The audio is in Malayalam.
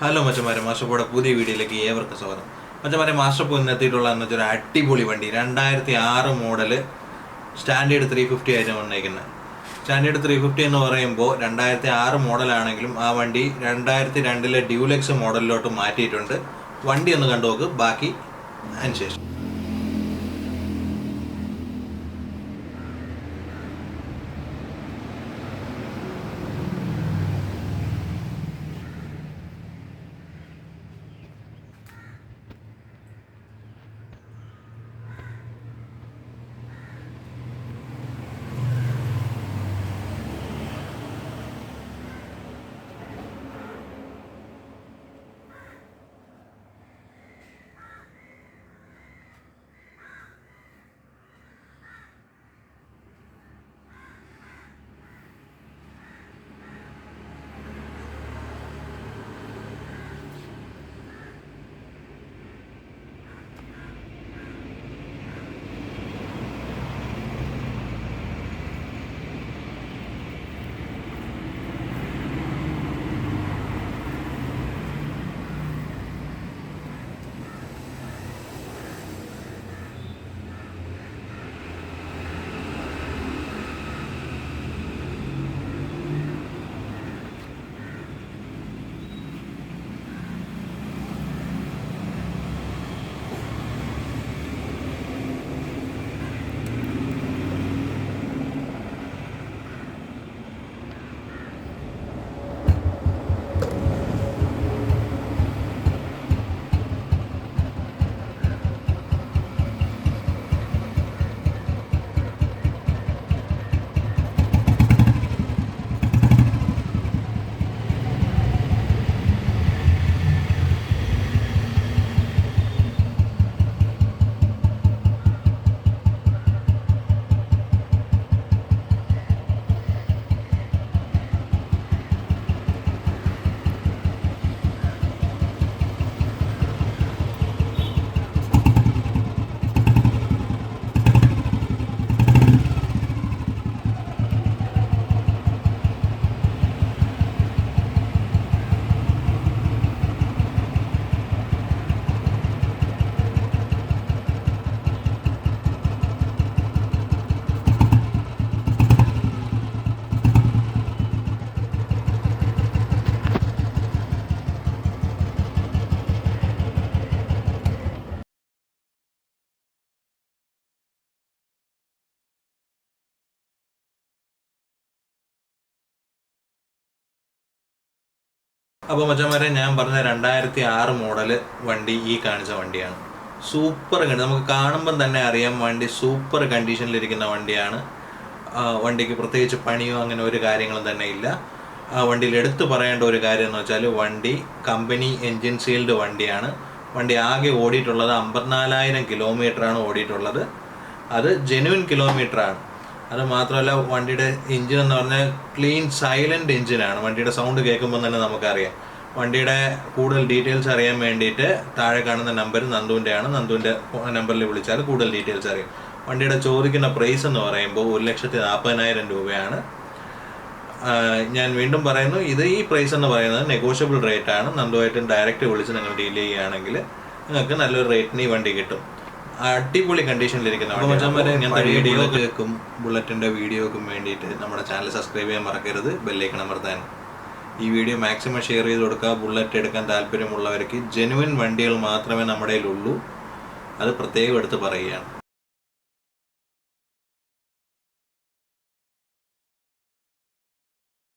ഹലോ മച്ചന്മാരെ, മാസ്റ്റർപോയുടെ പുതിയ വീഡിയോയിലേക്ക് ഏവർക്കും സ്വാഗതം. മച്ചന്മാരെ, മാസ്റ്റർപോ ഇന്ന് എത്തിയിട്ടുള്ള എന്ന് വെച്ചാൽ ഒരു അടിപൊളി വണ്ടി 2006 മോഡല് സ്റ്റാൻഡേർഡ് 350 ആയിരുന്നു വന്നേക്കുന്നത്. സ്റ്റാൻഡേർഡ് 350 എന്ന് പറയുമ്പോൾ 2006 മോഡലാണെങ്കിലും ആ വണ്ടി 2002 ഡ്യൂലക്സ് മോഡലിലോട്ട് മാറ്റിയിട്ടുണ്ട്. വണ്ടി ഒന്ന് കണ്ടു നോക്ക്, ബാക്കി അതിനുശേഷം. അപ്പോൾ മച്ചന്മാരെ, ഞാൻ പറഞ്ഞ 2006 മോഡല് വണ്ടി ഈ കാണിച്ച വണ്ടിയാണ്. സൂപ്പർ കണ്ടി, നമുക്ക് കാണുമ്പം തന്നെ അറിയാം വണ്ടി സൂപ്പർ കണ്ടീഷനിലിരിക്കുന്ന വണ്ടിയാണ്. വണ്ടിക്ക് പ്രത്യേകിച്ച് പണിയോ അങ്ങനെ ഒരു കാര്യങ്ങളും തന്നെ ഇല്ല. വണ്ടിയിൽ എടുത്തു പറയേണ്ട ഒരു കാര്യം എന്ന് വെച്ചാൽ വണ്ടി കമ്പനി എൻജിൻ സീൽഡ് വണ്ടിയാണ്. വണ്ടി ആകെ ഓടിയിട്ടുള്ളത് 54,000 കിലോമീറ്ററാണ് ഓടിയിട്ടുള്ളത്. അത് ജെന്യുവൻ കിലോമീറ്ററാണ്. അത് മാത്രമല്ല, വണ്ടിയുടെ എഞ്ചിൻ എന്ന് പറഞ്ഞാൽ ക്ലീൻ സൈലന്റ് എഞ്ചിനാണ്. വണ്ടിയുടെ സൗണ്ട് കേൾക്കുമ്പോൾ തന്നെ നമുക്കറിയാം. വണ്ടിയുടെ കൂടുതൽ ഡീറ്റെയിൽസ് അറിയാൻ വേണ്ടിയിട്ട് താഴെ കാണുന്ന നമ്പർ നന്ദുവിൻ്റെയാണ്. നന്ദുവിൻ്റെ നമ്പറിൽ വിളിച്ചാൽ കൂടുതൽ ഡീറ്റെയിൽസ് അറിയാം. വണ്ടിയുടെ ചോദിക്കുന്ന പ്രൈസ് എന്ന് പറയുമ്പോൾ 1,40,000 രൂപയാണ്. ഞാൻ വീണ്ടും പറയുന്നു, ഈ പ്രൈസ് എന്ന് പറയുന്നത് നെഗോഷ്യബിൾ റേറ്റ് ആണ്. നന്ദുവായിട്ട് ഡയറക്റ്റ് വിളിച്ച് നിങ്ങൾ ഡീൽ ചെയ്യുകയാണെങ്കിൽ നിങ്ങൾക്ക് നല്ലൊരു റേറ്റിന് ഈ വണ്ടി കിട്ടും. അടിപൊളി കണ്ടീഷനിലിരിക്കുന്ന ഇങ്ങനത്തെ വീഡിയോക്കും ബുള്ളറ്റിൻ്റെ വീഡിയോക്കും വേണ്ടിയിട്ട് നമ്മുടെ ചാനൽ സബ്സ്ക്രൈബ് ചെയ്യാൻ മറക്കരുത്. ബെല്ലൈക്കൺ അമർത്താൻ. ഈ വീഡിയോ മാക്സിമം ഷെയർ ചെയ്ത് കൊടുക്കുക. ബുള്ളറ്റ് എടുക്കാൻ താല്പര്യമുള്ളവർക്ക് ജെന്യുവൻ വണ്ടികൾ മാത്രമേ നമ്മുടെ കയ്യിലുള്ളൂ. അത് പ്രത്യേകം എടുത്ത് പറയുകയാണ്.